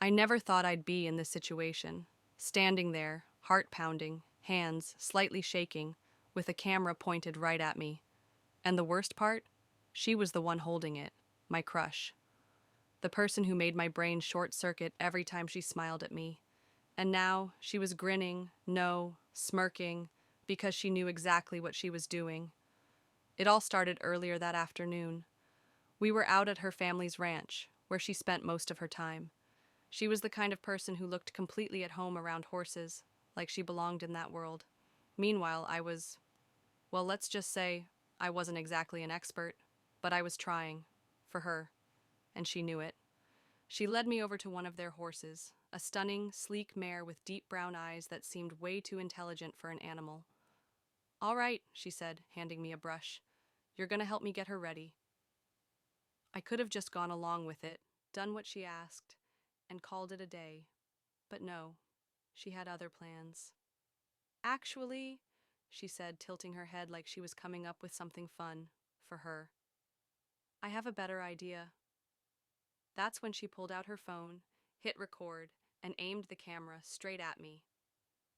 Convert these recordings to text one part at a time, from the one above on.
I never thought I'd be in this situation, standing there, heart pounding, hands slightly shaking, with a camera pointed right at me. And the worst part? She was the one holding it, my crush. The person who made my brain short circuit every time she smiled at me. And now she was grinning, no, smirking, because she knew exactly what she was doing. It all started earlier that afternoon. We were out at her family's ranch, where she spent most of her time. She was the kind of person who looked completely at home around horses, like she belonged in that world. Meanwhile, well, let's just say I wasn't exactly an expert, but I was trying, for her, and she knew it. She led me over to one of their horses, a stunning, sleek mare with deep brown eyes that seemed way too intelligent for an animal. "All right," she said, handing me a brush. "You're gonna help me get her ready." I could have just gone along with it, done what she asked, and called it a day. But no, she had other plans. "Actually," she said, tilting her head like she was coming up with something fun, for her, "I have a better idea." That's when she pulled out her phone, hit record, and aimed the camera straight at me.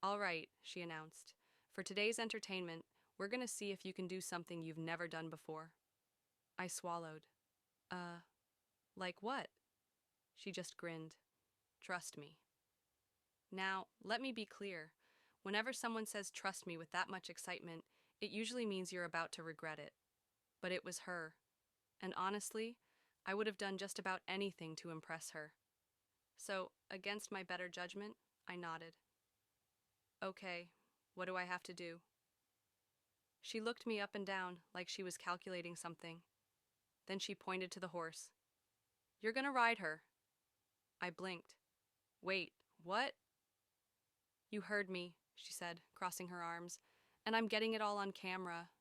"All right," she announced. "For today's entertainment, we're gonna see if you can do something you've never done before." I swallowed. Uh, like what?" She just grinned. "Trust me." Now, let me be clear. Whenever someone says trust me with that much excitement, it usually means you're about to regret it. But it was her. And honestly, I would have done just about anything to impress her. So, against my better judgment, I nodded. "Okay, what do I have to do?" She looked me up and down like she was calculating something. Then she pointed to the horse. "You're gonna ride her." I blinked. "Wait, what?" "You heard me," she said, crossing her arms, "and I'm getting it all on camera."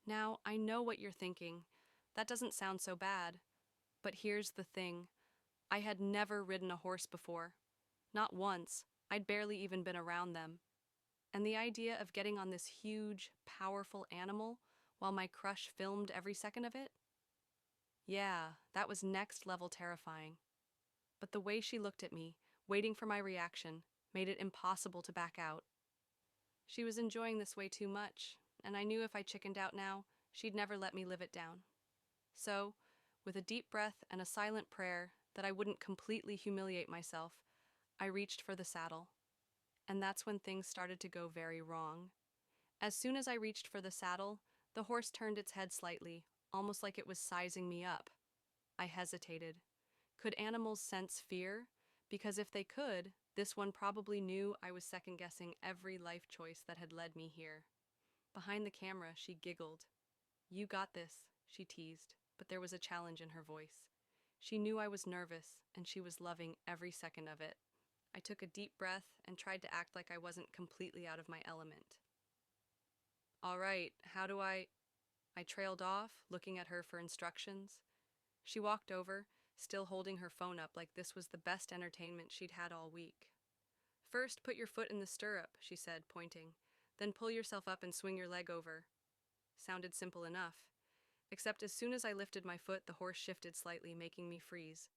Now, I know what you're thinking. That doesn't sound so bad. But here's the thing. I had never ridden a horse before. Not once. I'd barely even been around them. And the idea of getting on this huge, powerful animal while my crush filmed every second of it? Yeah, that was next level terrifying. But the way she looked at me, waiting for my reaction, made it impossible to back out. She was enjoying this way too much, and I knew if I chickened out now, she'd never let me live it down. So, with a deep breath and a silent prayer that I wouldn't completely humiliate myself, I reached for the saddle. And that's when things started to go very wrong. As soon as I reached for the saddle, the horse turned its head slightly, almost like it was sizing me up. I hesitated. Could animals sense fear? Because if they could, this one probably knew I was second-guessing every life choice that had led me here. Behind the camera, she giggled. "You got this," she teased, but there was a challenge in her voice. She knew I was nervous, and she was loving every second of it. I took a deep breath and tried to act like I wasn't completely out of my element. "All right, how do I trailed off, looking at her for instructions. She walked over, still holding her phone up like this was the best entertainment she'd had all week. "First, put your foot in the stirrup," she said, pointing. "Then pull yourself up and swing your leg over." Sounded simple enough. Except as soon as I lifted my foot, the horse shifted slightly, making me freeze.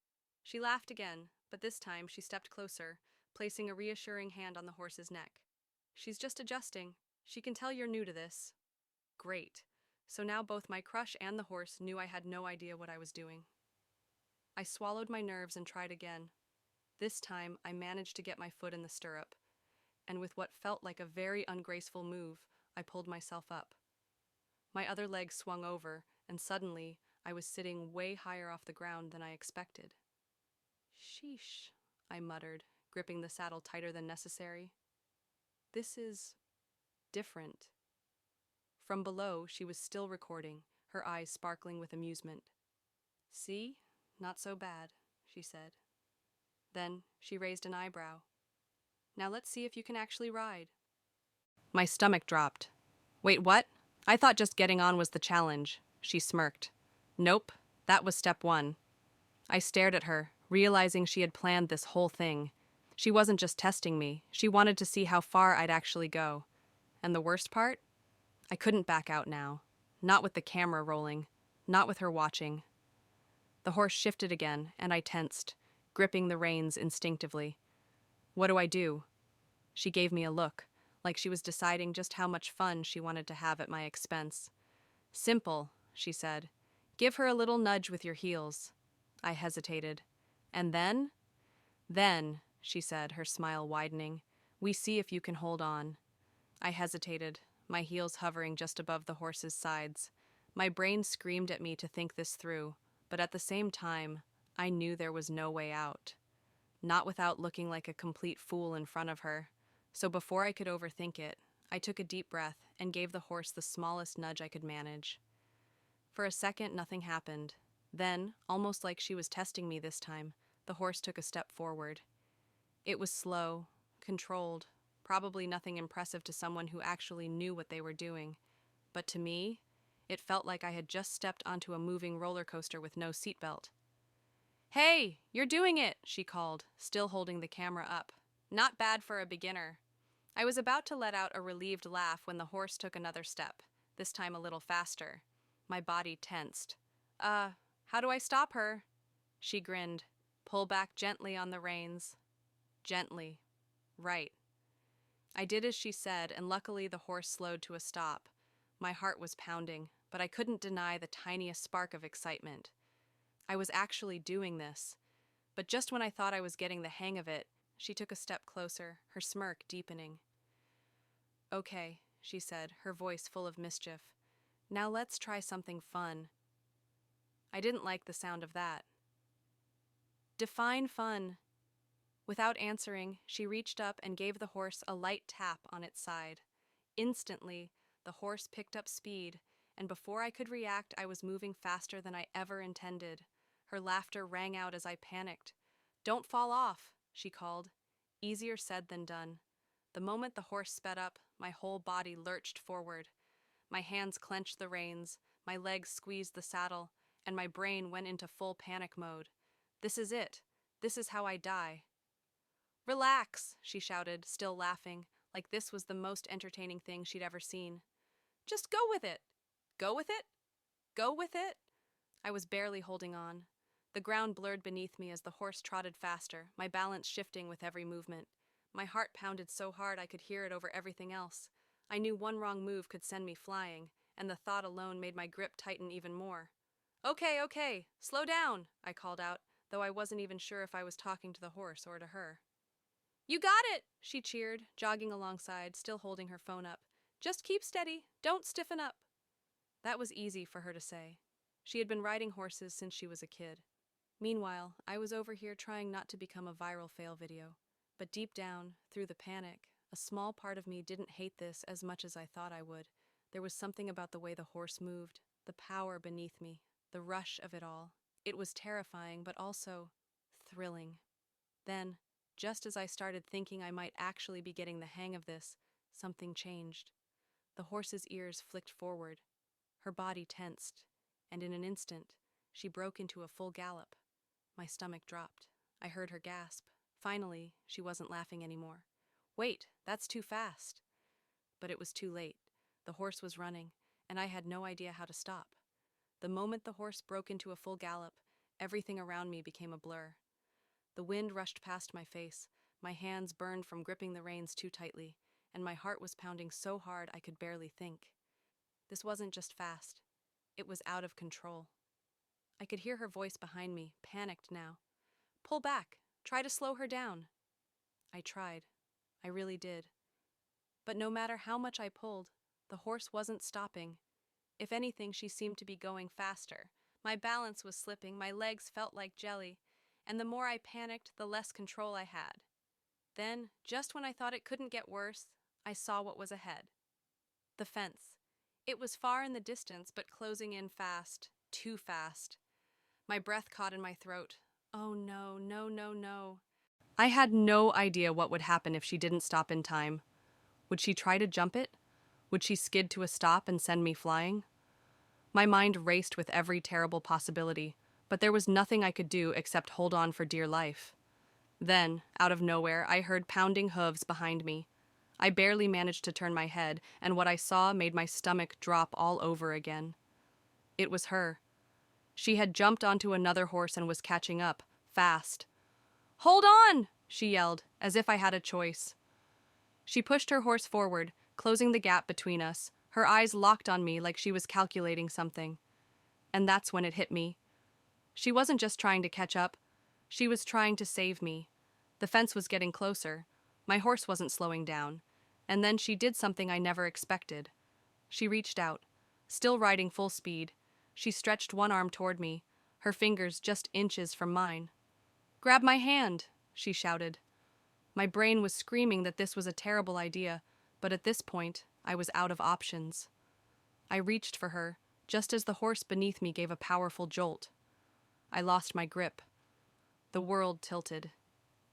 She laughed again, but this time she stepped closer, placing a reassuring hand on the horse's neck. "She's just adjusting. She can tell you're new to this." Great. So now both my crush and the horse knew I had no idea what I was doing. I swallowed my nerves and tried again. This time, I managed to get my foot in the stirrup, and with what felt like a very ungraceful move, I pulled myself up. My other leg swung over, and suddenly, I was sitting way higher off the ground than I expected. "Sheesh," I muttered, gripping the saddle tighter than necessary. "This is different." From below, she was still recording, her eyes sparkling with amusement. "See? Not so bad," she said. Then she raised an eyebrow. "Now let's see if you can actually ride." My stomach dropped. "Wait, what? I thought just getting on was the challenge," she smirked. "Nope, that was step one." I stared at her, realizing she had planned this whole thing. She wasn't just testing me, she wanted to see how far I'd actually go. And the worst part? I couldn't back out now. Not with the camera rolling. Not with her watching. The horse shifted again, and I tensed, gripping the reins instinctively. What do I do? She gave me a look, like she was deciding just how much fun she wanted to have at my expense. Simple, she said. Give her a little nudge with your heels. I hesitated. And then? Then, she said, her smile widening, we see if you can hold on. I hesitated, my heels hovering just above the horse's sides. My brain screamed at me to think this through, but at the same time, I knew there was no way out. Not without looking like a complete fool in front of her. So before I could overthink it, I took a deep breath and gave the horse the smallest nudge I could manage. For a second, nothing happened. Then, almost like she was testing me this time, the horse took a step forward. It was slow, controlled, probably nothing impressive to someone who actually knew what they were doing. But to me, it felt like I had just stepped onto a moving roller coaster with no seatbelt. Hey, you're doing it, she called, still holding the camera up. Not bad for a beginner. I was about to let out a relieved laugh when the horse took another step, this time a little faster. My body tensed. How do I stop her? She grinned. Pull back gently on the reins. Gently. Right. I did as she said, and luckily the horse slowed to a stop. My heart was pounding, but I couldn't deny the tiniest spark of excitement. I was actually doing this. But just when I thought I was getting the hang of it, she took a step closer, her smirk deepening. Okay, she said, her voice full of mischief. Now let's try something fun. I didn't like the sound of that. Define fun. Without answering, she reached up and gave the horse a light tap on its side. Instantly, the horse picked up speed, and before I could react, I was moving faster than I ever intended. Her laughter rang out as I panicked. Don't fall off, she called. Easier said than done. The moment the horse sped up, my whole body lurched forward. My hands clenched the reins, my legs squeezed the saddle, and my brain went into full panic mode. This is it. This is how I die. Relax, she shouted, still laughing, like this was the most entertaining thing she'd ever seen. Just go with it. Go with it? Go with it? I was barely holding on. The ground blurred beneath me as the horse trotted faster, my balance shifting with every movement. My heart pounded so hard I could hear it over everything else. I knew one wrong move could send me flying, and the thought alone made my grip tighten even more. Okay, slow down, I called out, though I wasn't even sure if I was talking to the horse or to her. You got it, she cheered, jogging alongside, still holding her phone up. Just keep steady, don't stiffen up. That was easy for her to say. She had been riding horses since she was a kid. Meanwhile, I was over here trying not to become a viral fail video. But deep down, through the panic, a small part of me didn't hate this as much as I thought I would. There was something about the way the horse moved, the power beneath me, the rush of it all. It was terrifying, but also thrilling. Then, just as I started thinking I might actually be getting the hang of this, something changed. The horse's ears flicked forward. Her body tensed, and in an instant, she broke into a full gallop. My stomach dropped. I heard her gasp. Finally, she wasn't laughing anymore. Wait, that's too fast. But it was too late. The horse was running, and I had no idea how to stop. The moment the horse broke into a full gallop, everything around me became a blur. The wind rushed past my face, my hands burned from gripping the reins too tightly, and my heart was pounding so hard I could barely think. This wasn't just fast. It was out of control. I could hear her voice behind me, panicked now. Pull back. Try to slow her down. I tried. I really did. But no matter how much I pulled, the horse wasn't stopping. If anything, she seemed to be going faster. My balance was slipping, my legs felt like jelly, and the more I panicked, the less control I had. Then, just when I thought it couldn't get worse, I saw what was ahead. The fence. It was far in the distance, but closing in fast, too fast. My breath caught in my throat. Oh no. I had no idea what would happen if she didn't stop in time. Would she try to jump it? Would she skid to a stop and send me flying? My mind raced with every terrible possibility, but there was nothing I could do except hold on for dear life. Then, out of nowhere, I heard pounding hooves behind me. I barely managed to turn my head, and what I saw made my stomach drop all over again. It was her. She had jumped onto another horse and was catching up, fast. Hold on! She yelled, as if I had a choice. She pushed her horse forward, closing the gap between us, her eyes locked on me like she was calculating something. And that's when it hit me. She wasn't just trying to catch up, she was trying to save me. The fence was getting closer. My horse wasn't slowing down. And then she did something I never expected. She reached out, still riding full speed. She stretched one arm toward me, her fingers just inches from mine. "Grab my hand," she shouted. My brain was screaming that this was a terrible idea, but at this point, I was out of options. I reached for her, just as the horse beneath me gave a powerful jolt. I lost my grip. The world tilted,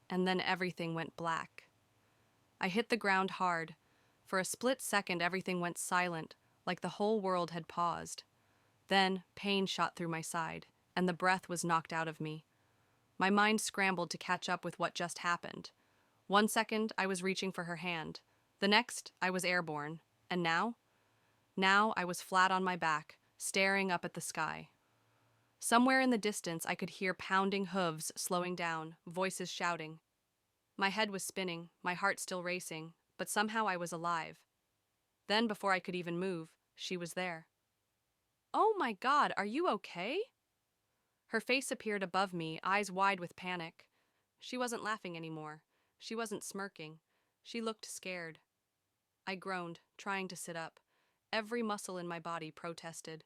and then everything went black. I hit the ground hard. For a split second, everything went silent, like the whole world had paused. Then, pain shot through my side, and the breath was knocked out of me. My mind scrambled to catch up with what just happened. 1 second, I was reaching for her hand. The next, I was airborne. And now? Now, I was flat on my back, staring up at the sky. Somewhere in the distance, I could hear pounding hooves slowing down, voices shouting. My head was spinning, my heart still racing, but somehow I was alive. Then, before I could even move, she was there. "Oh my God, are you okay?" Her face appeared above me, eyes wide with panic. She wasn't laughing anymore. She wasn't smirking. She looked scared. I groaned, trying to sit up. Every muscle in my body protested.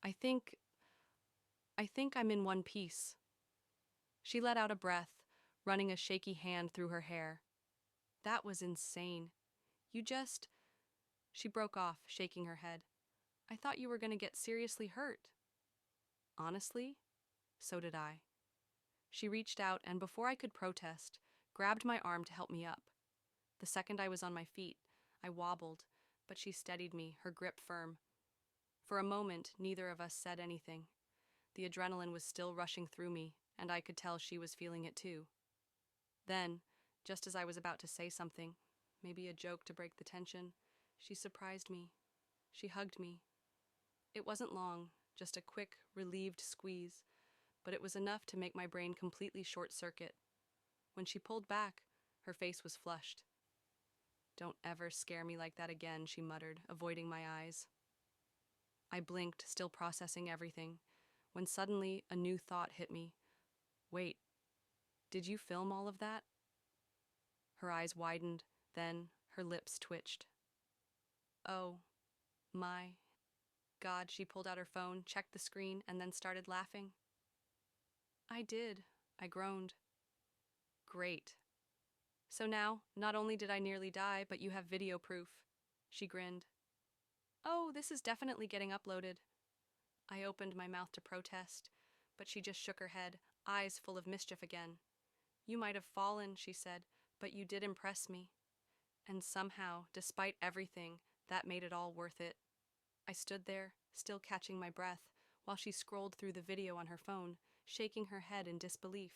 I think I'm in one piece." She let out a breath, running a shaky hand through her hair. "That was insane. You just—" She broke off, shaking her head. "I thought you were going to get seriously hurt." Honestly, so did I. She reached out and, before I could protest, grabbed my arm to help me up. The second I was on my feet, I wobbled, but she steadied me, her grip firm. For a moment, neither of us said anything. The adrenaline was still rushing through me, and I could tell she was feeling it too. Then, just as I was about to say something, maybe a joke to break the tension, she surprised me. She hugged me. It wasn't long, just a quick, relieved squeeze, but it was enough to make my brain completely short-circuit. When she pulled back, her face was flushed. "Don't ever scare me like that again," she muttered, avoiding my eyes. I blinked, still processing everything, when suddenly a new thought hit me. "Wait, did you film all of that?" Her eyes widened, then her lips twitched. "Oh, my God," she pulled out her phone, checked the screen, and then started laughing. "I did," I groaned. "Great. So now, not only did I nearly die, but you have video proof." She grinned. "Oh, this is definitely getting uploaded." I opened my mouth to protest, but she just shook her head, eyes full of mischief again. "You might have fallen," she said, "but you did impress me." And somehow, despite everything, that made it all worth it. I stood there, still catching my breath, while she scrolled through the video on her phone, shaking her head in disbelief.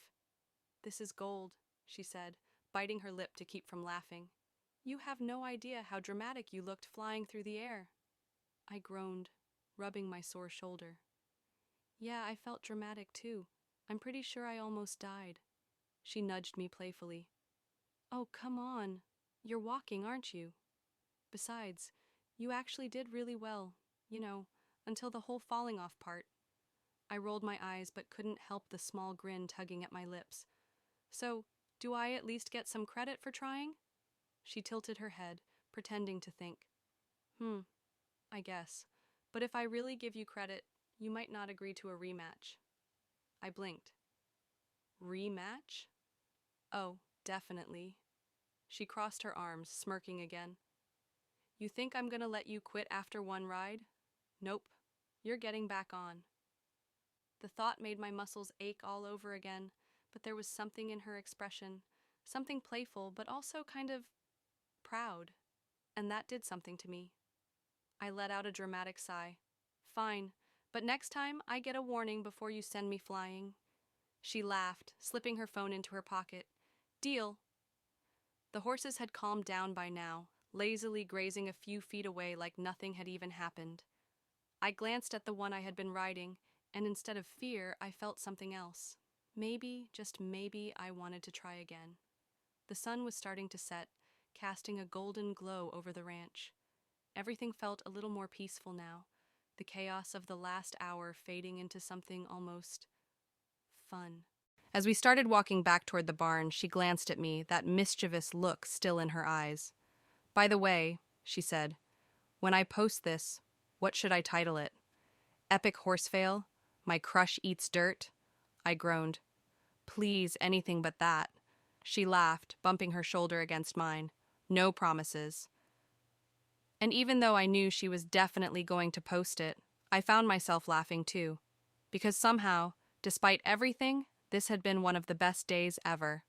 "This is gold," she said, biting her lip to keep from laughing. "You have no idea how dramatic you looked flying through the air." I groaned, rubbing my sore shoulder. "Yeah, I felt dramatic too. I'm pretty sure I almost died." She nudged me playfully. "Oh, come on. You're walking, aren't you? Besides, you actually did really well, until the whole falling off part." I rolled my eyes but couldn't help the small grin tugging at my lips. "So, do I at least get some credit for trying?" She tilted her head, pretending to think. I guess. But if I really give you credit, you might not agree to a rematch." I blinked. "Rematch?" "Oh, definitely." She crossed her arms, smirking again. "You think I'm gonna let you quit after one ride? Nope. You're getting back on." The thought made my muscles ache all over again, but there was something in her expression, something playful, but also kind of proud, and that did something to me. I let out a dramatic sigh. "Fine, but next time I get a warning before you send me flying." She laughed, slipping her phone into her pocket. "Deal." The horses had calmed down by now, lazily grazing a few feet away like nothing had even happened. I glanced at the one I had been riding, and instead of fear, I felt something else. Maybe, just maybe, I wanted to try again. The sun was starting to set, casting a golden glow over the ranch. Everything felt a little more peaceful now, the chaos of the last hour fading into something almost fun. As we started walking back toward the barn, she glanced at me, that mischievous look still in her eyes. By the way, she said, when I post this, what should I title it? Epic Horsefail? My crush eats dirt? I groaned. Please, anything but that. She laughed, bumping her shoulder against mine. No promises. And even though I knew she was definitely going to post it, I found myself laughing too. Because somehow, despite everything, this had been one of the best days ever.